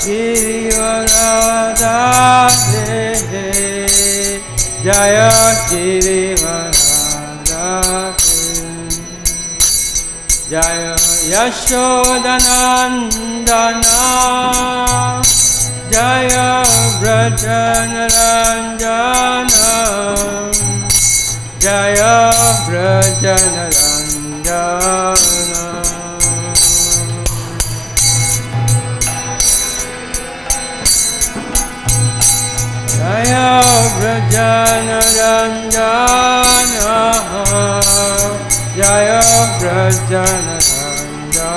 Tribhuvannath Jaya Tribhuvannath Jaya Yashodanandana Jaya Brajanaranjana Jaya Brajanaranjana Jaya Brajanaranjana Jaya Brajanaranjana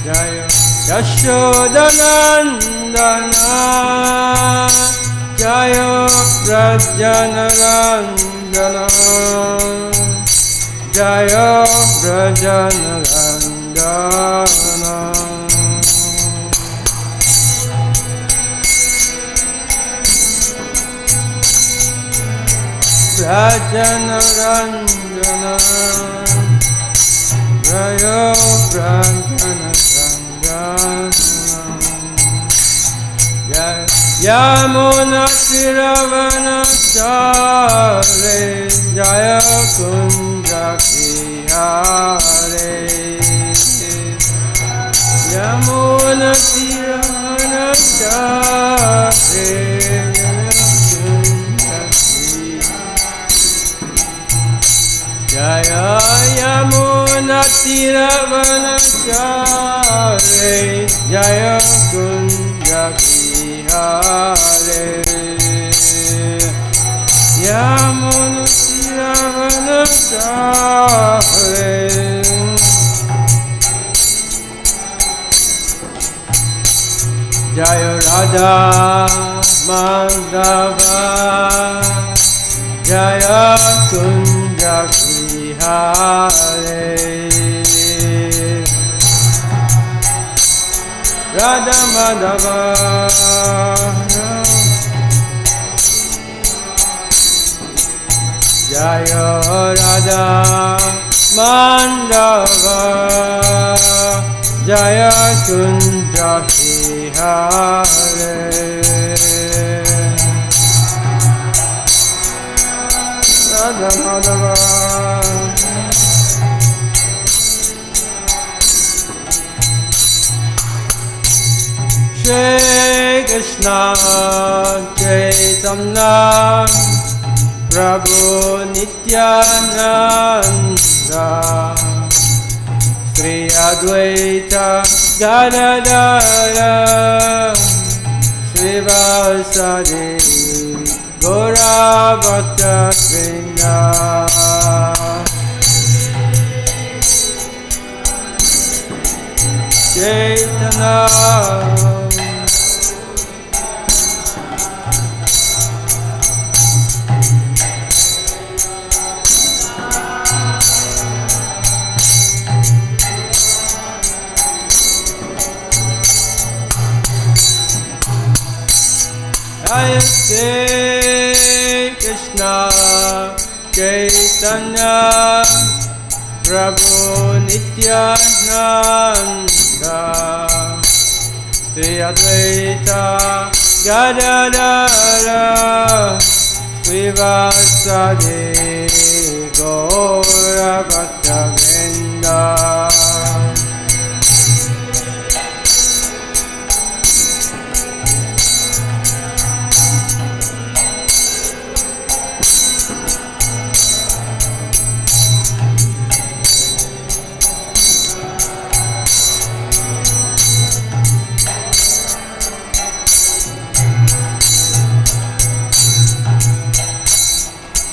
Jaya Yashodanandana Jaya Brajanaranjana Jaya Brajanaranjana Brajanaranjana Jaya Brajanaranjana Yamuna Tiravanachare Jaya Kunja Vihare Yamuna Tiravanachare Jaya Yamuna Tiravanachare Jaya Kunja Vihare Yamuna Tiravanachare Jaya Radha Madhava Jaya Kunja Vihare Radha Madhava Jaya Radha Madhava Jaya Kunja Vihare Radha Madhava Shri Kṛṣṇa Chaitanya Prabhu Nityananda Sri Advaita Gadadara Sri Vasadi Gaura Bhakta Vrinda Chaitanya Hare Kṛṣṇa Chaitanya Prabhu Nityananda Sri Advaita Gadadara Sri Vasadi Gaura Bhakta Vrinda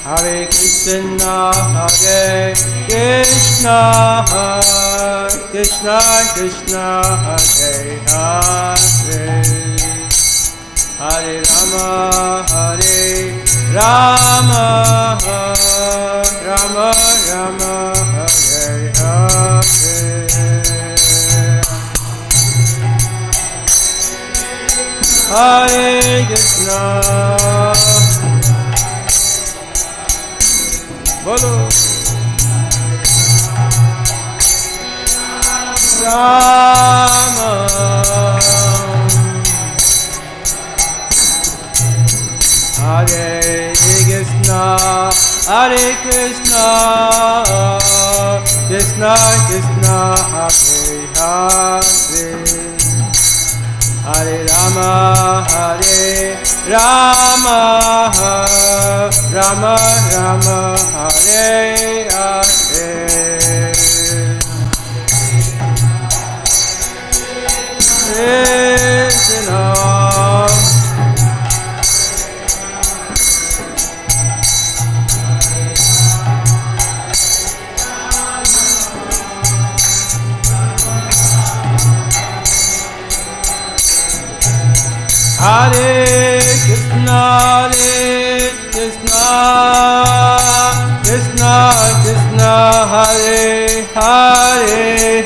Hare Kṛṣṇa Hare Kṛṣṇa Kṛṣṇa Kṛṣṇa Hare Hare Hare Rama Hare Rama Rama Rama Hare Hare Hare Kṛṣṇa Bolo Rama. Hare Krishna, Hare Krishna, Krishna Krishna, Hare Hare, Hare Rama, Hare Rama, Rama Rama, Hare Hare. Krishna. Hare Krishna, Krishna Krishna, Hare Hare,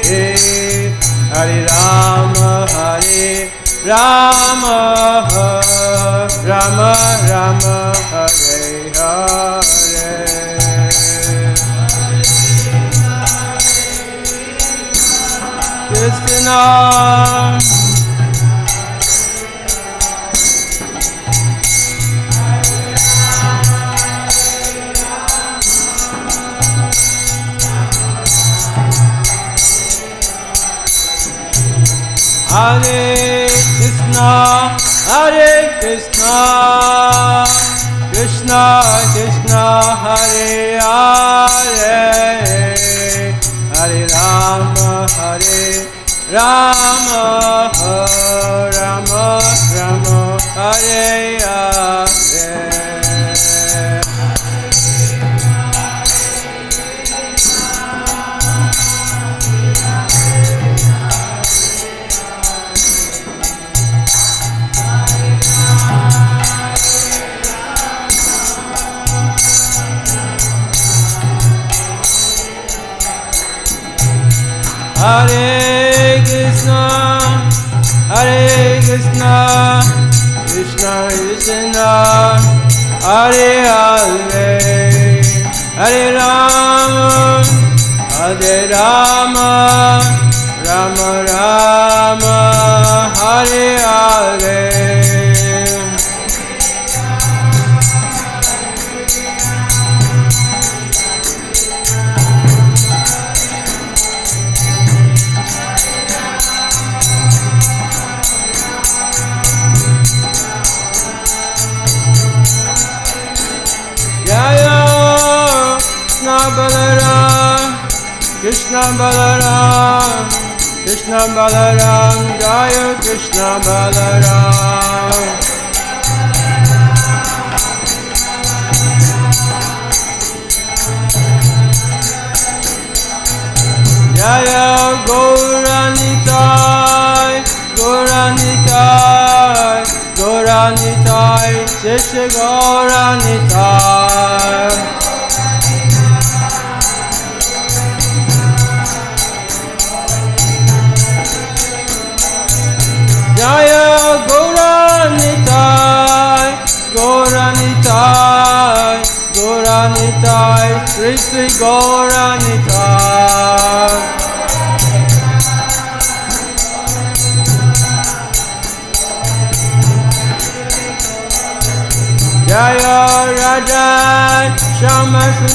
Hare Rama, Hare Rama, Rama Rama, Hare Hare. Krishna. Hare Krishna, Krishna Krishna, Hare Hare, Hare Rama, Hare Rama, Rama Rama, Hare Hare. Hare Krishna, Krishna Krishna, Hare Hare, Hare Rama, Rama Rama, Hare Hare. Krishna Balaram, Krishna Balaram, Jaya Krishna Balaram. Jaya Gauranitai, Gauranitai, Gauranitai, Sheshe Gauranitai. Jaya Gauranitai, Gauranitai, Gauranitai, Sri Sri Gauranitai. Jaya Raja śyaṁsasi,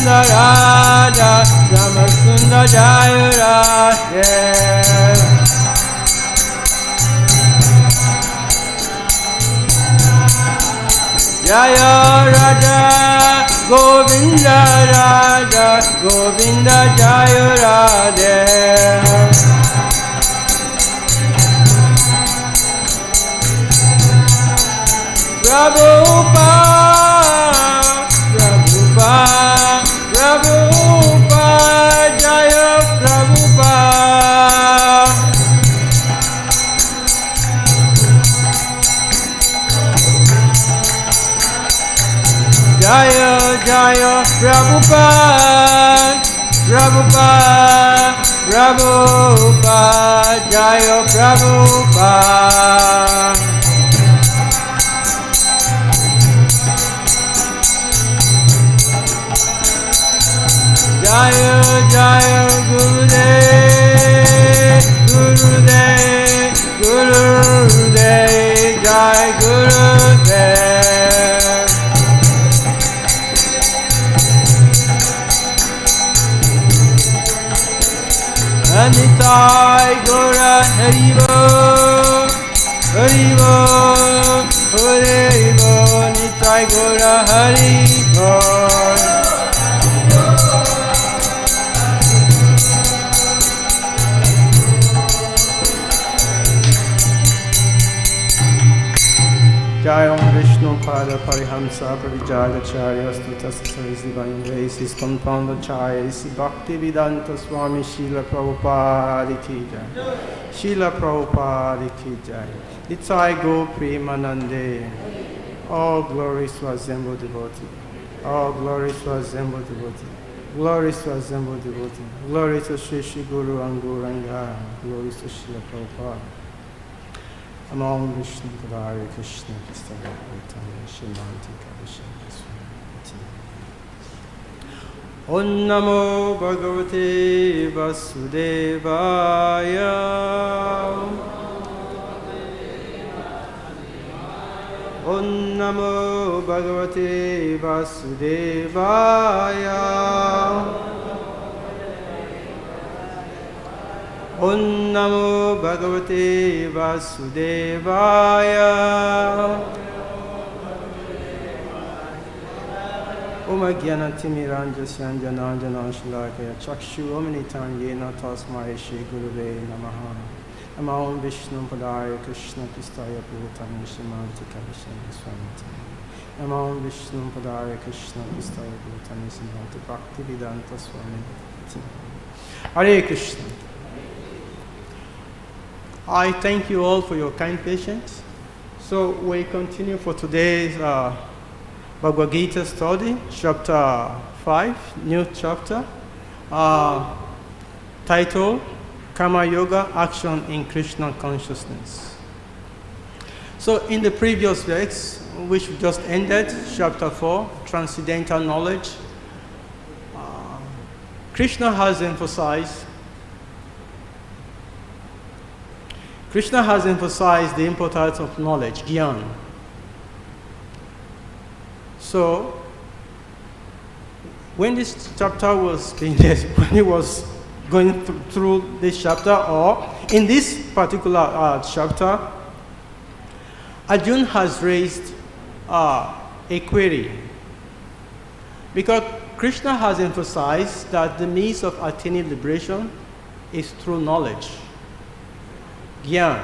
śyaṁsasi, Jaya Raja. Jaya Raja Govinda, Raja Govinda, Jaya Radhe. Prabhupada, Prabhupada, Prabhupada, Jaya Prabhupada. Jaya Jaya Prabhupada, Prabhupada, Prabhupada, Jaya Prabhupada. Jaya Jaya Gurudev, Nitai Gora Haribo, Haribo, Haribo, Nitai Gora Haribo. Jayam Vishnu Pada Parihamsa Pavijagacharya Stutasasa His Divine Grace, His Compound Acharya, His Bhakti Vedanta Swami Srila Prabhupada Ki Jai, Srila Prabhupada Ki Jai, Nitai Go Premanande, all glories to assembled devotee, all glories to assembled devotee, glories to assembled devotee, glory to Sri Sri Guru and Gauranga, glories to Srila Prabhupada. Among Vishnu Padare Kṛṣṇa Pistaya Bhutana Shimanti Kavishya Om Namo Bhagavate Vasudevaya Om Namo Bhagavate Vasudevaya Om Namo Bhagavate Vasudevaya Om Ajnana-timirandhasya Anjanāñjana-śalakaya Chakshu Omnitam Yena Tasmai Shri Gurave Namaha Namo Vishnu Padaya Kṛṣṇa Pistaya Bhutana Shimanti Kavishya Namo Vishnu Padaya Kṛṣṇa Pistaya Bhutana Shimanti Bhakti Vedanta Swami Hare Krishna. I thank you all for your kind patience. So we continue for today's Bhagavad-gītā study, chapter 5, new chapter, titled Karma Yoga, Action in Kṛṣṇa Consciousness. So in the previous verse, which we just ended, chapter 4, Transcendental Knowledge, Kṛṣṇa has emphasized the importance of knowledge, jnana. So, when this chapter was being, when he was going through this chapter, or in this particular chapter, Arjuna has raised a query. Because Kṛṣṇa has emphasized that the means of attaining liberation is through knowledge. Jnana.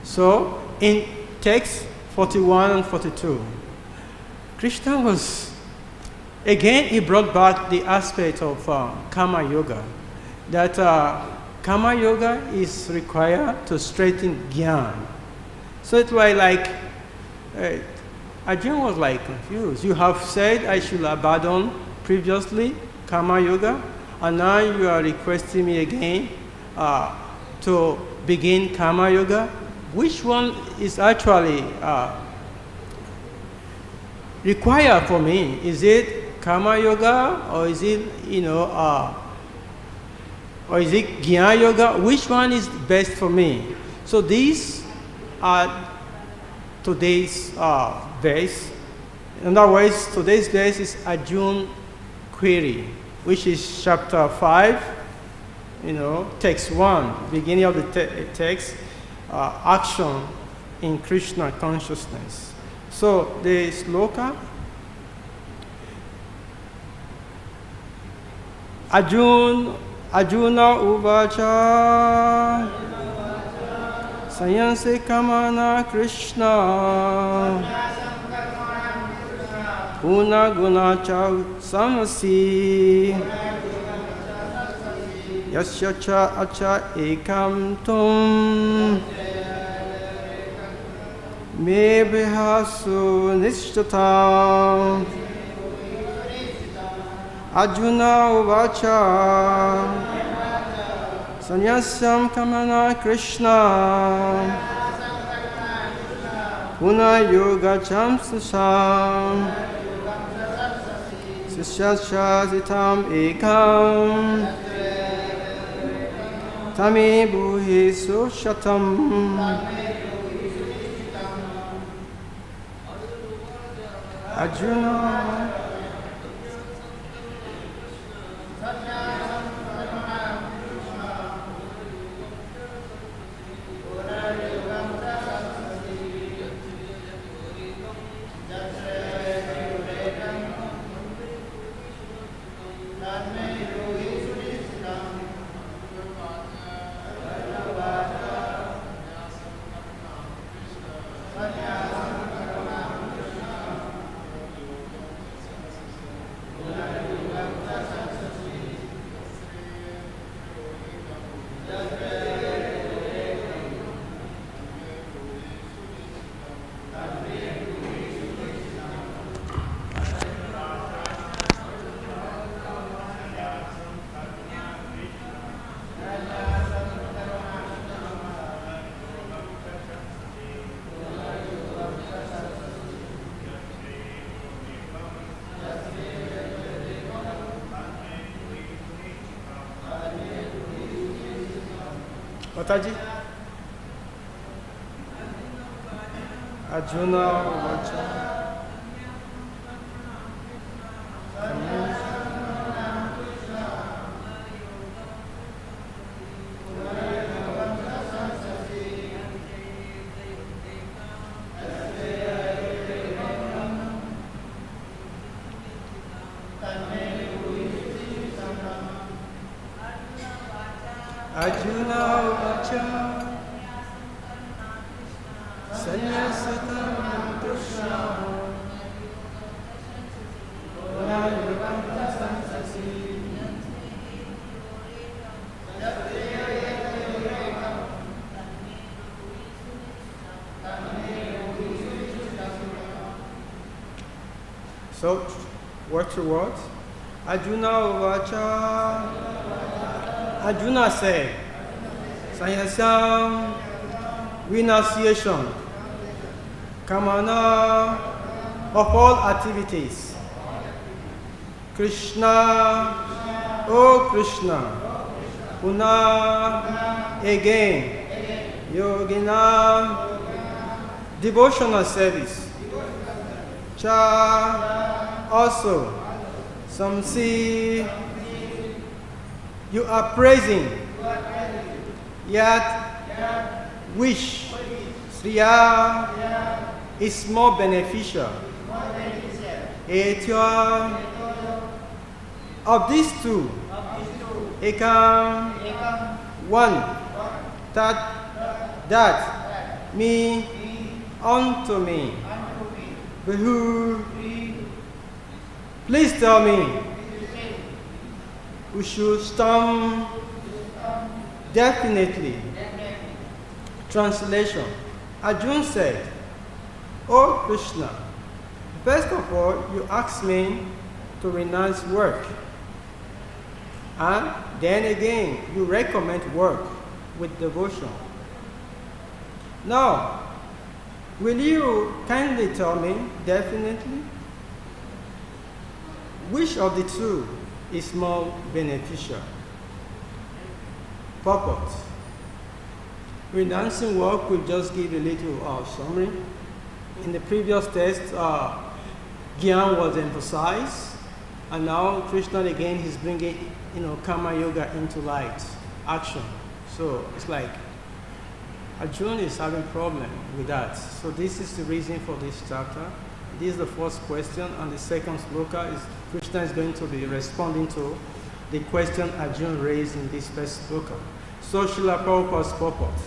So, in text 41 and 42, Kṛṣṇa was, again, he brought back the aspect of karma yoga, that karma yoga is required to straighten jnana. So it was like, Arjuna was like confused. You have said I should abandon previously karma yoga, and now you are requesting me again to begin karma yoga. Which one is actually required for me? Is it karma yoga, or is it or is it jnana yoga? Which one is best for me? So these are today's verse. In other words, today's verse is Arjuna query, which is chapter 5. Text 1, beginning of the text, action in Kṛṣṇa consciousness. So the sloka, Arjuna uvāca sannyāsam karmaṇāṁ Kṛṣṇa punar śaṁsasi yasya ca aca ekam tum me briha su-niścitam Arjuna uvāca sannyāsaṁ karmaṇāṁ Kṛṣṇa punar śaṁsasi śyaḥ ekam tami brūhi su-niścitam Arjuna Mataji? Arjuna, uvāca. Arjuna, uvāca. Sannyāsaṁ Kṛṣṇa. yogaṁ śaṁsasi. So, word to word. Arjuna, uvāca. Arjuna said, sannyāsaṁ, renunciation, karmaṇāṁ, of all activities. Kṛṣṇa, O Kṛṣṇa, punar, again, yogaṁ, devotional service. Cha, also, śaṁsasi, you are praising, yet wish, śreyaḥ, is more beneficial. Etayor, of these two, ekam, one, that, me, unto me. Brūhi, please tell me, su-niścitam, definitely. Translation. Arjuna said, O Kṛṣṇa, first of all, you ask me to renounce work. And then again, you recommend work with devotion. Now, will you kindly tell me, definitely, which of the two is more beneficial? Purport. Renouncing work will just give a little summary. In the previous text, yogaṁ was emphasized, and now Kṛṣṇa again is bringing karma yoga into light, action. So it's like Arjuna is having problem with that. So this is the reason for this chapter. This is the first question, and the second sloka is Kṛṣṇa is going to be responding to the question Arjuna raised in this first sloka. So Srila Prabhupada's purport.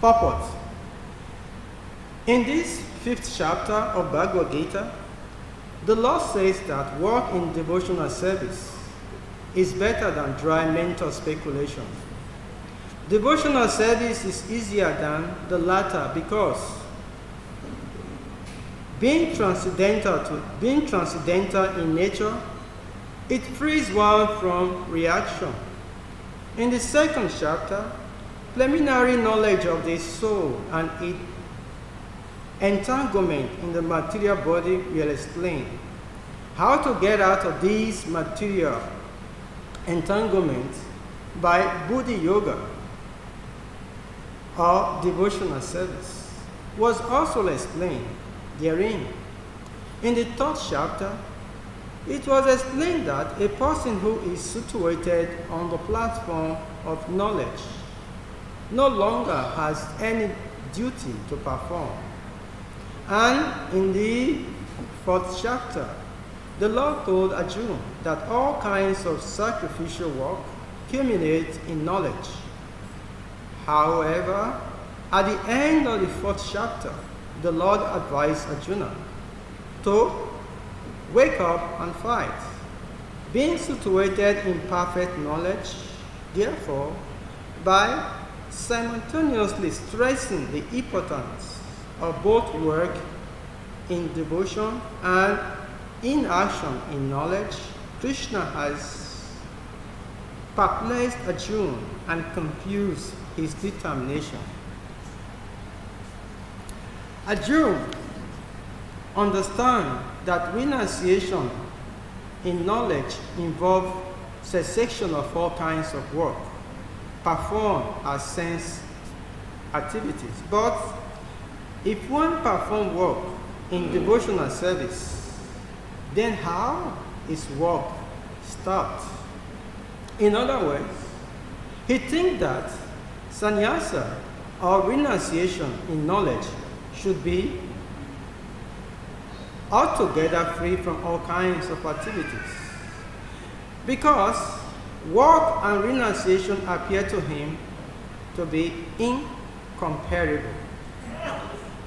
Purport. In this 5th chapter of Bhagavad-gītā, the Lord says that work in devotional service is better than dry mental speculation. Devotional service is easier than the latter because being transcendental in nature, it frees one from reaction. In the 2nd chapter, preliminary knowledge of the soul and its entanglement in the material body will explain how to get out of these material entanglements by buddhi-yoga or devotional service was also explained therein. In the 3rd chapter, it was explained that a person who is situated on the platform of knowledge no longer has any duty to perform. And in the 4th chapter, The Lord told Arjuna that all kinds of sacrificial work culminate in knowledge. However, at the end of the 4th chapter, the Lord advised Arjuna to wake up and fight. Being situated in perfect knowledge, therefore, by simultaneously stressing the importance of both work in devotion and inaction in knowledge, Kṛṣṇa has perplexed Arjuna and confused his determination. Arjuna understands that renunciation in knowledge involves cessation of all kinds of work performed as sense activities. But if one performs work in devotional service, then how is work stopped? In other words, he thinks that sannyāsam or renunciation in knowledge should be altogether free from all kinds of activities, because work and renunciation appear to him to be incomparable.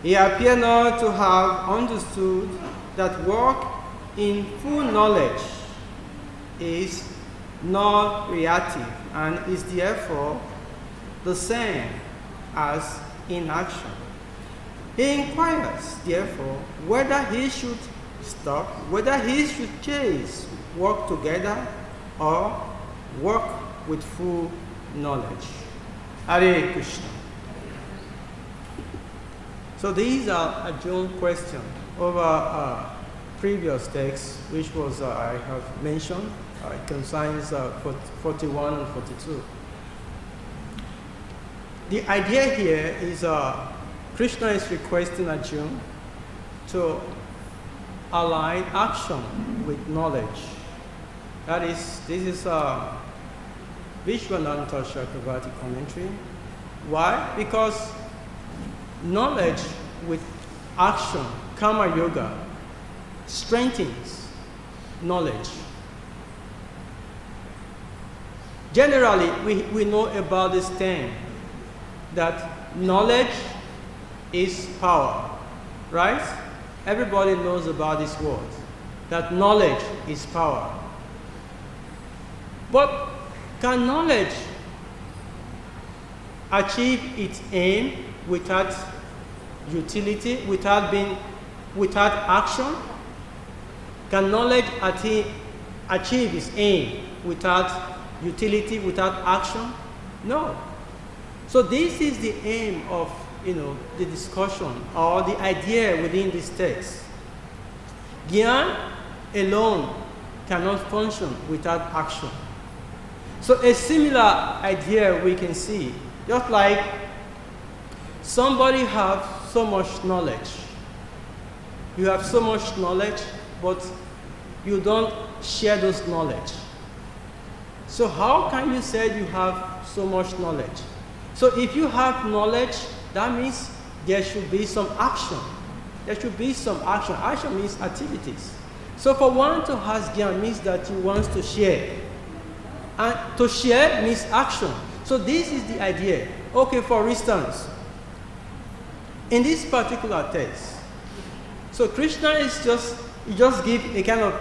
He appears not to have understood that work in full knowledge is non-reactive and is therefore the same as inaction. He inquires, therefore, whether he should stop, whether he should chase work together or work with full knowledge. Hare Krishna. So these are Arjuna's questions over previous text, which was I have mentioned. It concerns 41 and 42. The idea here is Kṛṣṇa is requesting Arjuna to align action with knowledge. That is, this is a Vishwanatha Chakravarti commentary. Why? Because knowledge with action, karma yoga, strengthens knowledge. Generally, we know about this term, that knowledge is power, right? Everybody knows about this word, that knowledge is power. But can knowledge achieve its aim without utility, without action? Can knowledge achieve its aim without utility, without action? No. So this is the aim of the discussion or the idea within this text. Jnana alone cannot function without action. So a similar idea we can see, just like somebody have so much knowledge. You have so much knowledge, but you don't share those knowledge. So how can you say you have so much knowledge? So if you have knowledge, that means there should be some action. There should be some action. Action means activities. So for one to have jnana means that he wants to share. And to share means action. So this is the idea. Okay, for instance, in this particular text, so Kṛṣṇa is just give a kind of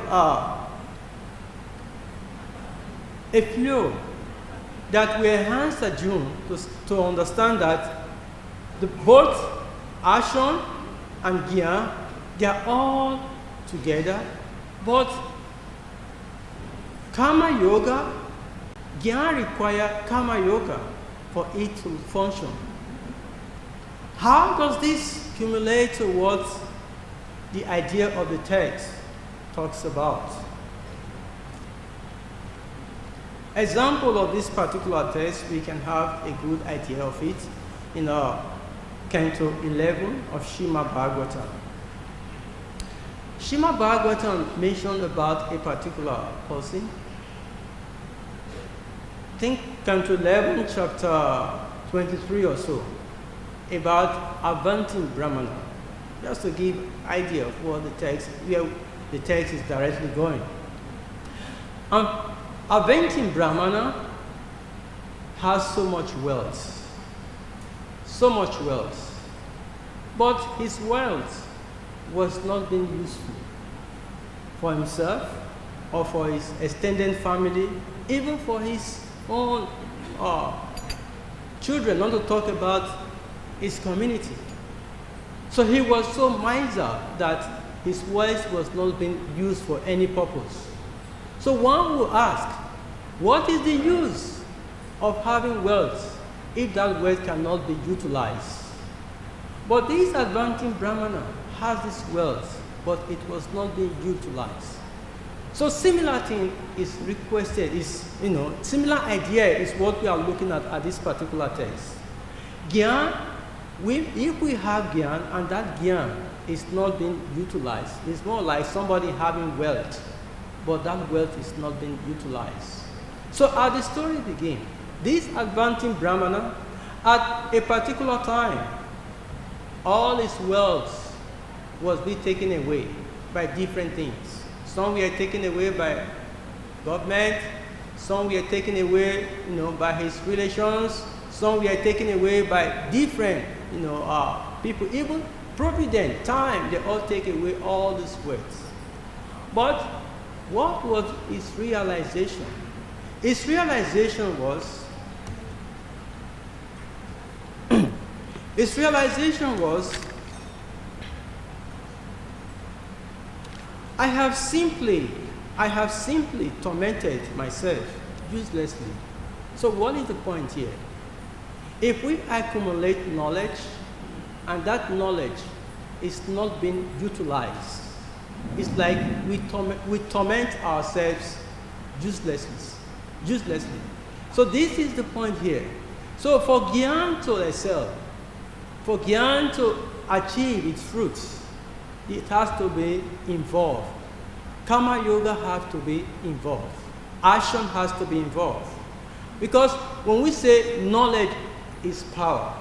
a flow that will enhance Arjuna to understand that both action and jnana, they are all together, but karma yoga, jnana require karma yoga for it to function. How does this accumulate to what the idea of the text talks about? Example of this particular text, we can have a good idea of it in Canto 11 of Śrīmad Bhagavatam. Śrīmad Bhagavatam mentioned about a particular person. Think Canto 11, chapter 23 or so, about Avanti Brahmana. Just to give idea of what the text, the text is directly going. A venting Brahmana has so much wealth. So much wealth. But his wealth was not being useful for himself or for his extended family, even for his own children, not to talk about his community. So he was so miser that his wealth was not being used for any purpose. So one will ask, what is the use of having wealth if that wealth cannot be utilized? But this advancing Brahmana has this wealth, but it was not being utilized. So similar thing is requested, similar idea is what we are looking at this particular text. Gyan, if we have Gyan and that Gyan is not being utilized, it's more like somebody having wealth, but that wealth is not being utilized. So as the story begins, this advancing Brahmana, at a particular time, all his wealth was being taken away by different things. Some were taken away by government, some were taken away, by his relations, some were taken away by different, people, even providence, time, they all take away all this wealth. But what was his realization? His realization was, I have simply tormented myself uselessly. So what is the point here? If we accumulate knowledge and that knowledge is not being utilized, it's like we torment ourselves uselessly. So this is the point here. So for Gyan to excel, for Gyan to achieve its fruits, it has to be involved. Karma yoga has to be involved. Action has to be involved. Because when we say knowledge is power,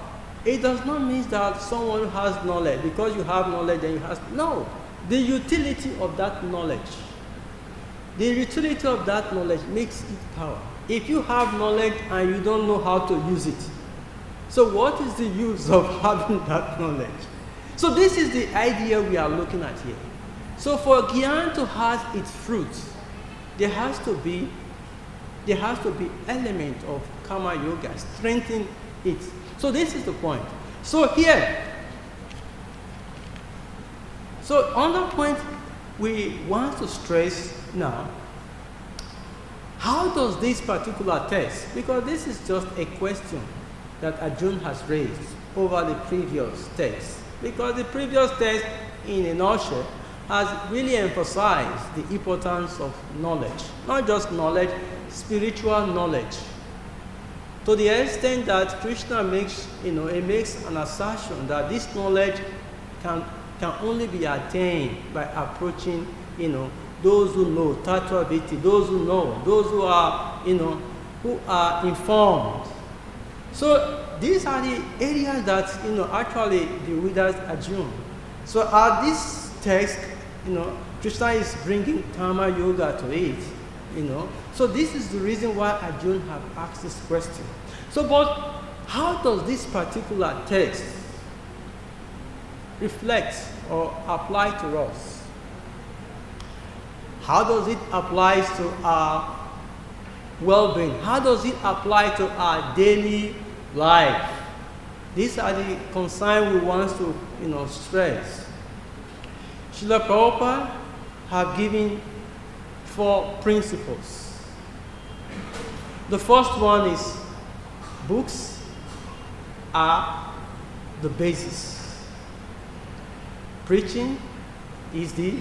it does not mean that someone has knowledge. Because you have knowledge, then you have... No. The utility of that knowledge. The utility of that knowledge makes it power. If you have knowledge and you don't know how to use it, so what is the use of having that knowledge? So this is the idea we are looking at here. So for Gyan to have its fruits, there has to be element of karma yoga, strengthen it. So this is the point. So here, so on that point, we want to stress now, how does this particular text, because this is just a question that Arjuna has raised over the previous text, because the previous text, in a nutshell, has really emphasized the importance of knowledge. Not just knowledge, spiritual knowledge. To the extent that Kṛṣṇa makes an assertion that this knowledge can only be attained by approaching, those who know, tattva-vitti, those who know, those who are, who are informed. So these are the areas that, actually bewilders Arjuna. So at this text, Kṛṣṇa is bringing karma yoga to it, So this is the reason why Arjuna have asked this question. So, but how does this particular text reflect or apply to us? How does it apply to our well-being? How does it apply to our daily life? These are the concerns we want to, stress. Srila Prabhupada have given 4 principles. The first one is books are the basis. Preaching is the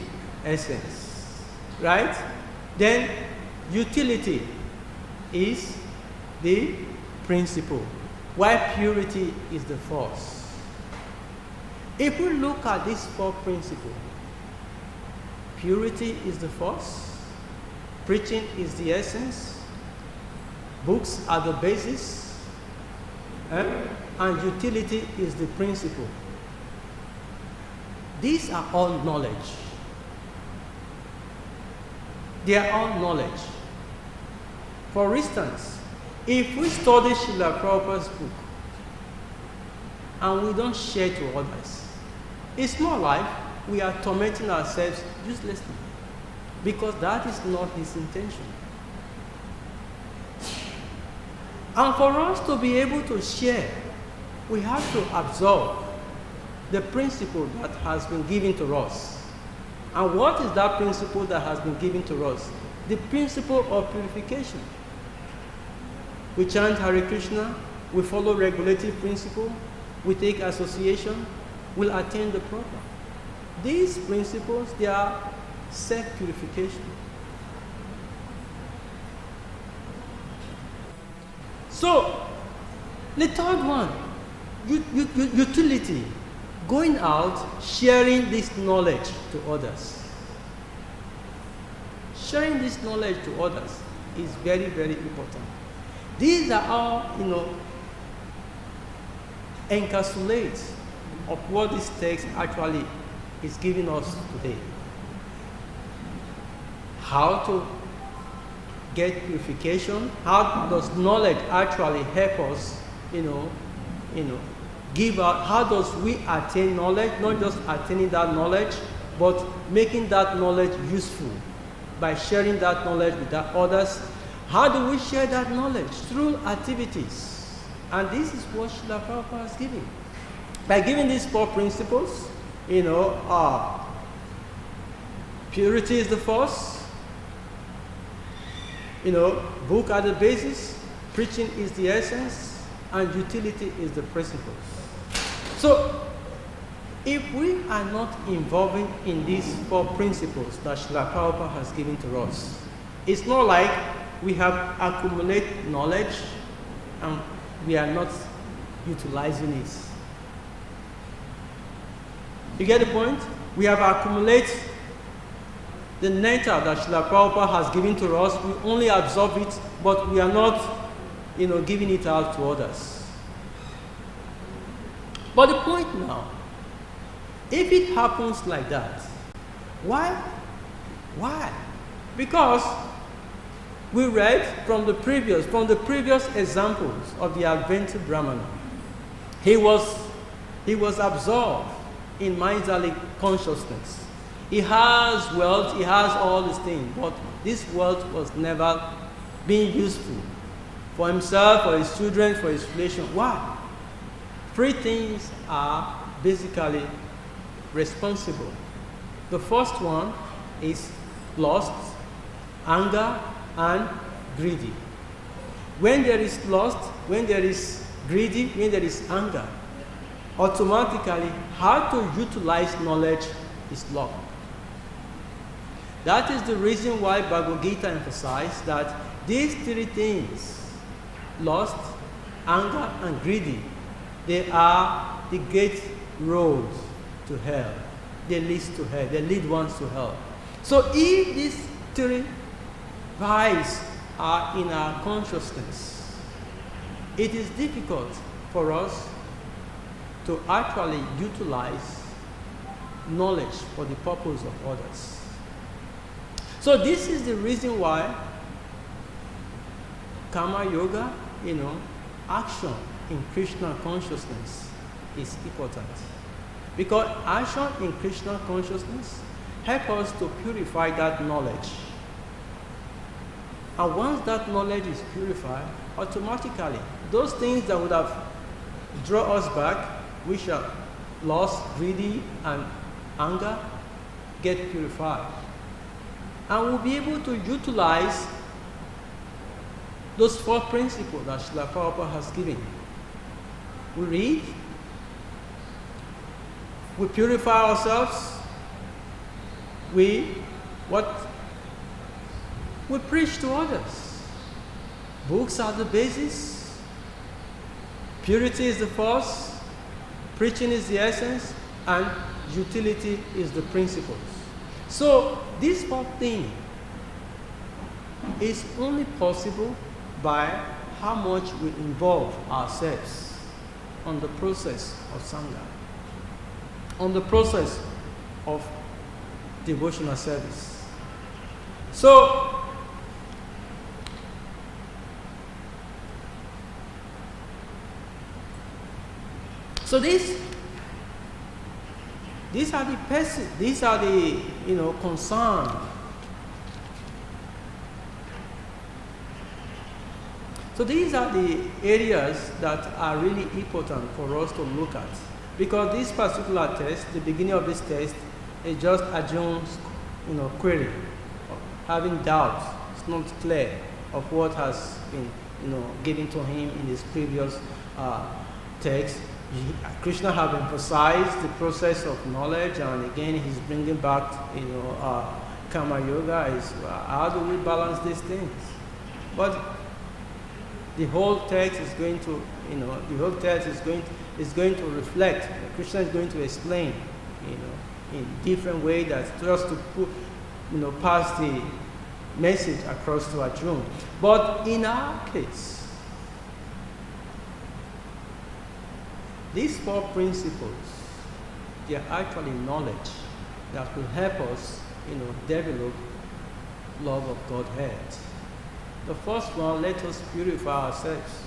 essence, right? Then utility is the principle, while purity is the force. If we look at these 4 principles, purity is the force, preaching is the essence, books are the basis, and utility is the principle. These are all knowledge. they are all knowledge. For instance, if we study Srila Prabhupada's book and we don't share to others, it's more like we are tormenting ourselves uselessly, because that is not his intention. And for us to be able to share, we have to absorb the principle that has been given to us. And what is that principle that has been given to us? The principle of purification. We chant Hare Krishna, we follow regulative principle, we take association, we'll attain the proper. These principles, they are self-purification. So, the third one, utility. Going out, sharing this knowledge to others. Sharing this knowledge to others is very, very important. These are all, encapsulates of what this text actually is giving us today. How to get purification, how does knowledge actually help us, give out, how does we attain knowledge, not just attaining that knowledge, but making that knowledge useful by sharing that knowledge with others. How do we share that knowledge? Through activities. And this is what Srila Prabhupada is giving. By giving these 4 principles, purity is the first, book are the basis, preaching is the essence, and utility is the principles. So, if we are not involving in these 4 principles that Srila Prabhupada has given to us, it's not like we have accumulated knowledge and we are not utilizing it. You get the point? We have accumulated the nectar that Srila Prabhupada has given to us. We only absorb it, but we are not, giving it out to others. But the point now, if it happens like that, why? Why? Because we read from the previous examples of the Advaita Brahmana. He was absorbed in mind's consciousness. He has wealth, he has all these things, but this wealth was never being useful for himself, for his children, for his relation. Why? 3 things are basically responsible. The first one is lust, anger, and greedy. When there is lust, when there is greedy, when there is anger, automatically how to utilize knowledge is locked. That is the reason why Bhagavad-gītā emphasizes that these 3 things, lust, anger, and greedy, they are the gate roads to hell. They lead to hell. They lead ones to hell. So if these 3 vices are in our consciousness, it is difficult for us to actually utilize knowledge for the purpose of others. So this is the reason why karma yoga, action in Kṛṣṇa consciousness is important. Because action in Kṛṣṇa consciousness helps us to purify that knowledge. And once that knowledge is purified, automatically, those things that would have drawn us back, which are lust, greedy, and anger, get purified. And we'll be able to utilize those 4 principles that Srila Prabhupada has given. We read, we purify ourselves, we preach to others. Books are the basis, purity is the first, preaching is the essence, and utility is the principles. So this 4th thing is only possible by how much we involve ourselves on the process of Sangha, on the process of devotional service. So these are the concern. So these are the areas that are really important for us to look at, because this particular test, the beginning of this test, is just Arjuna's query, having doubts. It's not clear of what has been given to him in his previous text. Kṛṣṇa have emphasized the process of knowledge, and again he's bringing back karma yoga is how do we balance these things. But the whole text is going to reflect. Kṛṣṇa is going to explain in different way, that just to put pass the message across to Arjuna. But in our case, these 4 principles, they are actually knowledge that will help us, develop love of Godhead. The first one, let us purify ourselves,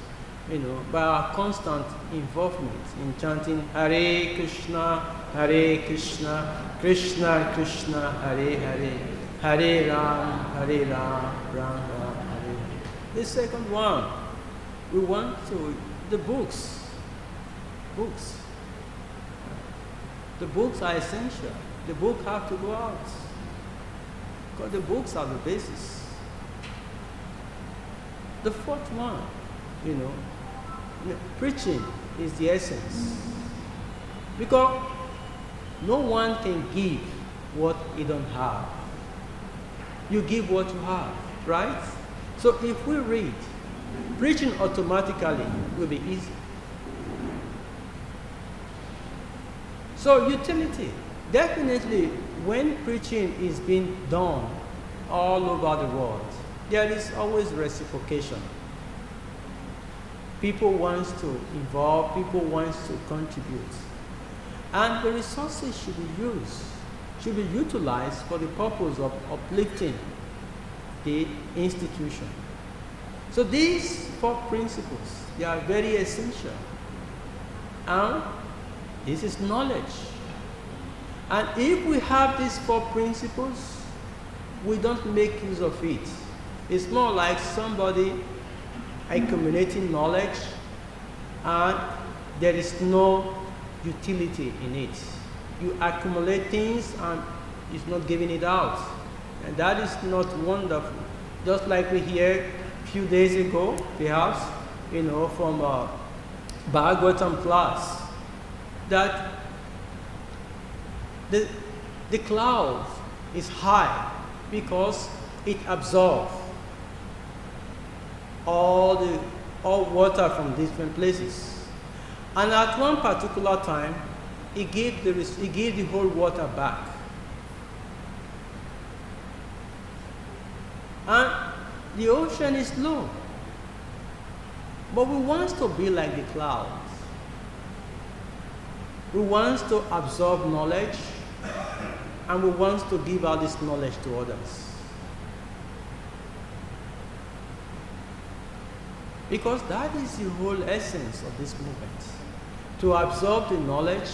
by our constant involvement in chanting Hare Kṛṣṇa, Krishna Krishna, Hare Hare, Hare Ram, Ram Ram, Hare Hare. The second one, we want to the books. The books are essential. The book have to go out, because the books are the basis. The fourth one, preaching is the essence, because no one can give what you don't have. You give what you have, right? So if we read, preaching automatically will be easy. So utility, definitely when preaching is being done all over the world, there is always reciprocation. People want to involve, people want to contribute. And the resources should be utilized for the purpose of uplifting the institution. So these 4 principles, they are very essential. And this is knowledge. And if we have these 4 principles, we don't make use of it. It's more like somebody accumulating knowledge and there is no utility in it. You accumulate things and it's not giving it out. And that is not wonderful. Just like we heard a few days ago, perhaps, from a Bhagavatam class, that the cloud is high because it absorbs all water from different places. And at one particular time, it gave the whole water back. And the ocean is low. But we want to be like the clouds. We want to absorb knowledge, and we want to give out this knowledge to others. Because that is the whole essence of this movement. To absorb the knowledge,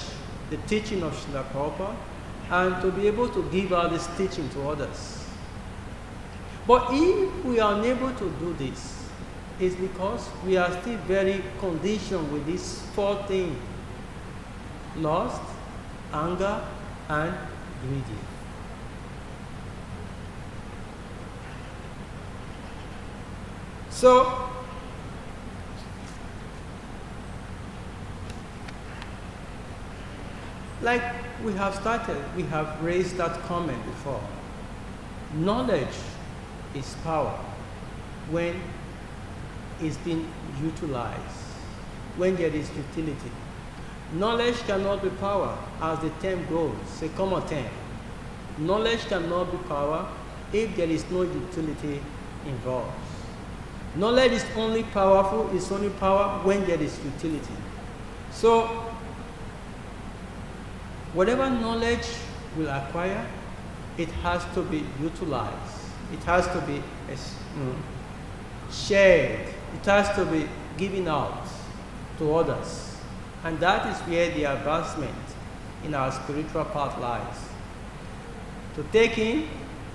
the teaching of Srila Prabhupada, and to be able to give out this teaching to others. But if we are unable to do this, it's because we are still very conditioned with these 4 things: lust, anger, and greedy. So, like we have raised that comment before. Knowledge is power when it's being utilized, when there is utility. Knowledge cannot be power, as the term goes, c'est comme un terme. Knowledge cannot be power if there is no utility involved. Knowledge is only powerful, it's only power when there is utility. So, whatever knowledge we'll acquire, it has to be utilized it has to be shared. It has to be given out to others. And that is where the advancement in our spiritual path lies. To take in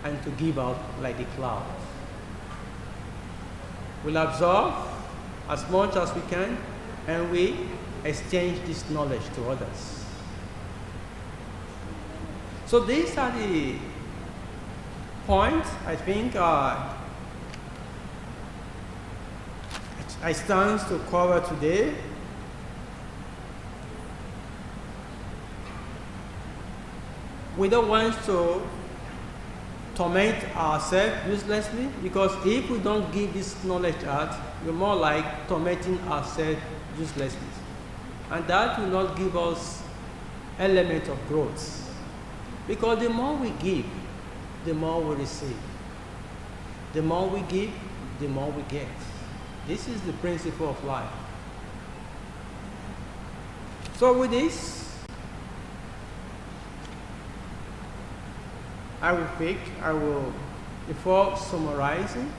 and to give out like the cloud. We'll absorb as much as we can, and we exchange this knowledge to others. So these are the points I think I stand to cover today. We don't want to torment ourselves uselessly, because if we don't give this knowledge out, we're more like tormenting ourselves uselessly. And that will not give us element of growth. Because the more we give, the more we receive. The more we give, the more we get. This is the principle of life. So with this, before summarizing,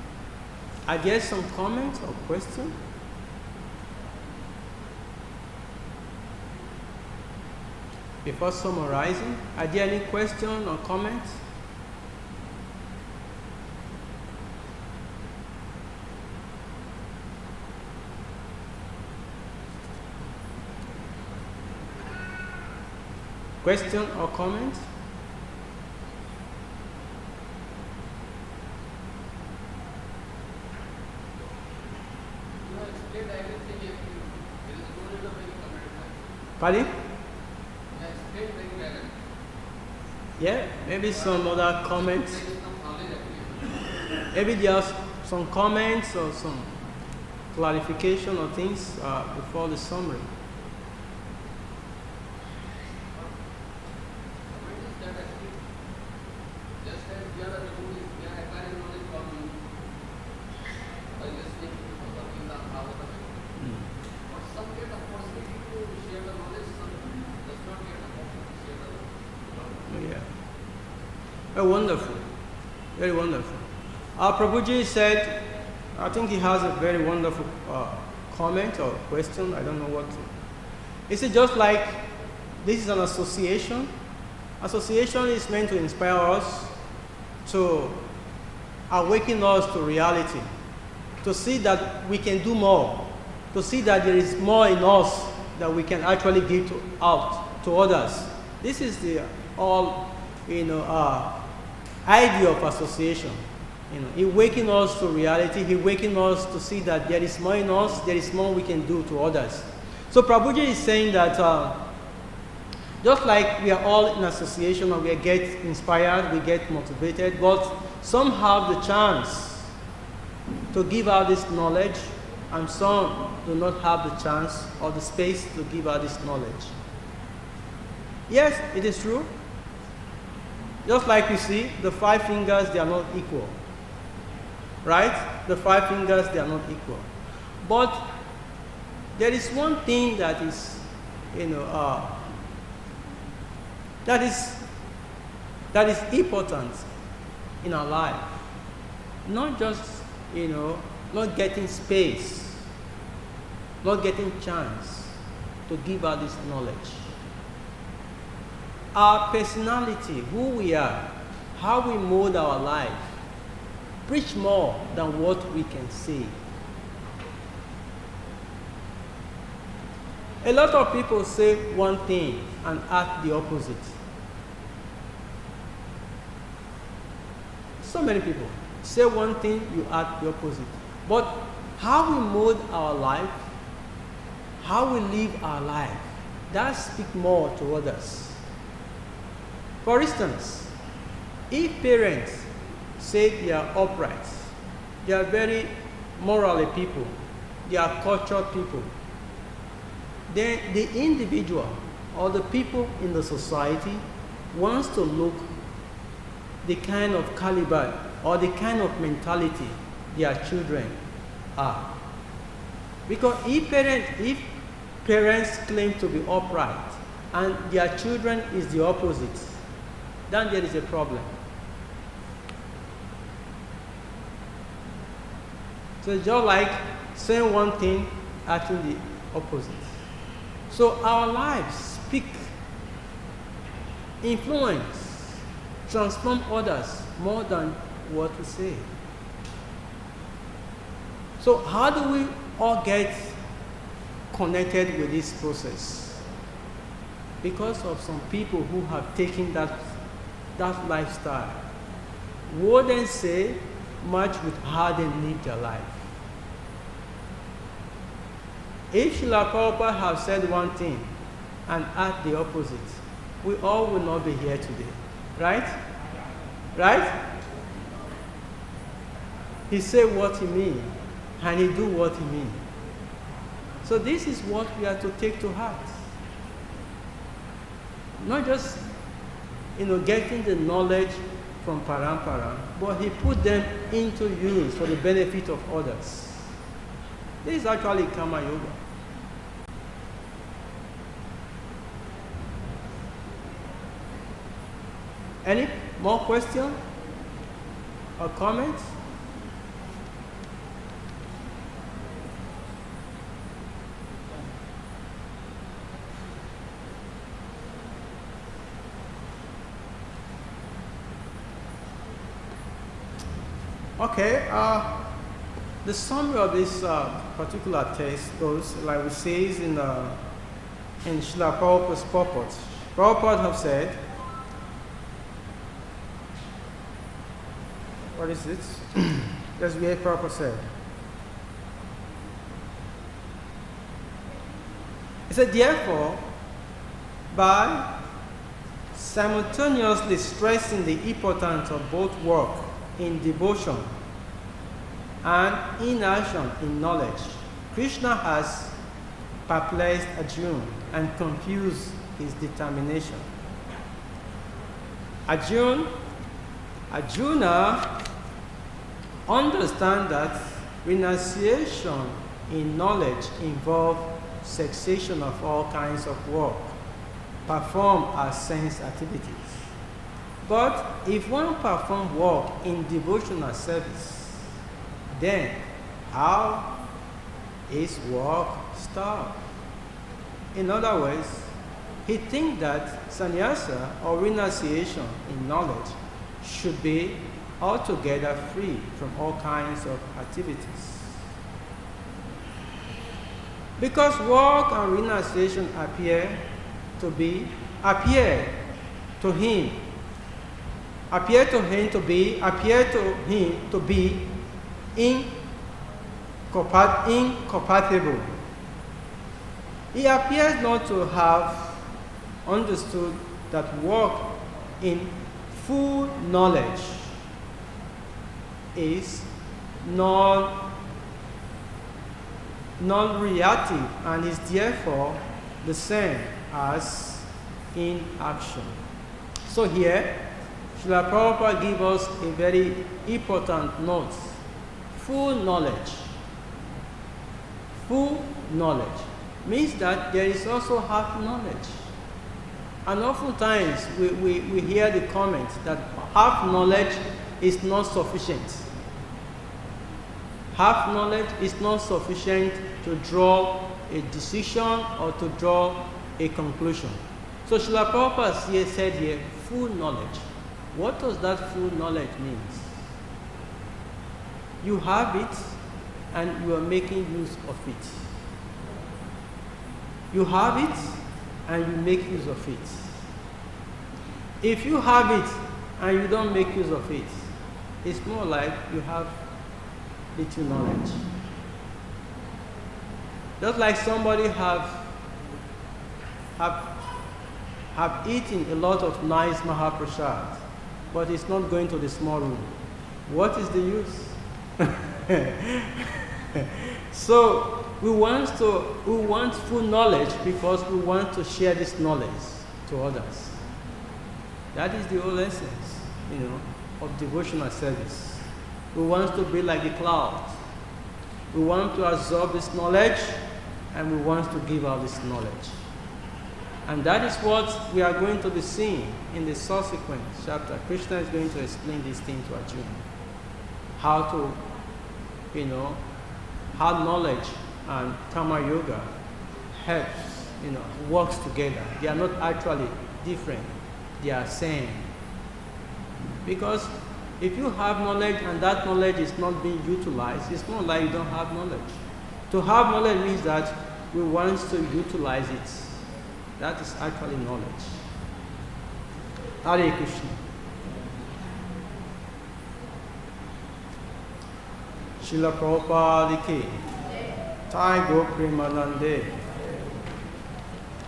I get some comments or questions. Before summarizing, are there any questions or comments? Question or comment? Pardon? Yeah, maybe some other comments. Maybe there are some comments or some clarification or things before the summary. Very wonderful. Very wonderful. Our Prabhuji said, I think he has a very wonderful comment or question. I don't know what. He said, just like this is an association. Association is meant to inspire us, to awaken us to reality, to see that we can do more, to see that there is more in us that we can actually give out to others. This is the idea of association. He waking us to reality. He waking us to see that there is more in us, there is more we can do to others. So Prabhuji is saying that just like we are all in association and we get inspired, we get motivated, but some have the chance to give out this knowledge, and some do not have the chance or the space to give out this knowledge. Yes, it is true. Just like you see, the 5 fingers, they are not equal. Right? The 5 fingers, they are not equal. But there is one thing that is, that is important in our life. Not just, not getting space, not getting chance to give out this knowledge. Our personality, who we are, how we mold our life, preach more than what we can say. A lot of people say one thing and act the opposite. So many people say one thing, you act the opposite. But how we mold our life, how we live our life, that speaks more to others. For instance, if parents say they are upright, they are very morally people, they are cultured people, then the individual or the people in the society wants to look the kind of caliber or the kind of mentality their children are. Because if parents claim to be upright and their children is the opposite, then there is a problem. So it's just like saying one thing, acting the opposite. So our lives speak, influence, transform others more than what we say. So how do we all get connected with this process? Because of some people who have taken that lifestyle. Wouldn't say much with how they live their life. If Srila Prabhupada have said one thing and act the opposite, we all will not be here today. Right? Right? He said what he means, and he do what he means. So this is what we are to take to heart. Not just, getting the knowledge from parampara, but he put them into use for the benefit of others. This is actually karma yoga. Any more questions or comments? Okay, the summary of this particular text goes, like it says in Srila Prabhupada's Purport. Prabhupada have said, what is it? That's what Prabhupada said. He said, therefore, by simultaneously stressing the importance of both work in devotion and inaction in knowledge, Kṛṣṇa has perplexed Arjuna and confused his determination. Arjuna understands that renunciation in knowledge involves cessation of all kinds of work performed as sense activities. But if one performs work in devotional service, then how is work stopped? In other words, he thinks that sannyasa or renunciation in knowledge should be altogether free from all kinds of activities. Because work and renunciation appear to him to be incompatible. He appears not to have understood that work in full knowledge is non-reactive and is therefore the same as inaction. So here, Srila Prabhupada gives us a very important note. Full knowledge means that there is also half knowledge. And oftentimes we hear the comment that half knowledge is not sufficient. Half knowledge is not sufficient to draw a decision or to draw a conclusion. So Srila Prabhupada said here, full knowledge. What does that full knowledge mean? You have it and you are making use of it. You have it and you make use of it. If you have it and you don't make use of it, it's more like you have little knowledge. Just like somebody have eaten a lot of nice Mahaprasad, but it's not going to the small room. What is the use? So we want full knowledge because we want to share this knowledge to others. That is the whole essence, of devotional service. We want to be like the clouds. We want to absorb this knowledge and we want to give out this knowledge. And that is what we are going to be seeing in the subsequent chapter. Kṛṣṇa is going to explain this thing to Arjuna. How to, how knowledge and karma yoga helps, works together. They are not actually different. They are same. Because if you have knowledge and that knowledge is not being utilized, it's not like you don't have knowledge. To have knowledge means that we want to utilize it. That is actually knowledge. Hare Krishna. Srila Prabhupada ki Thai Go Premanande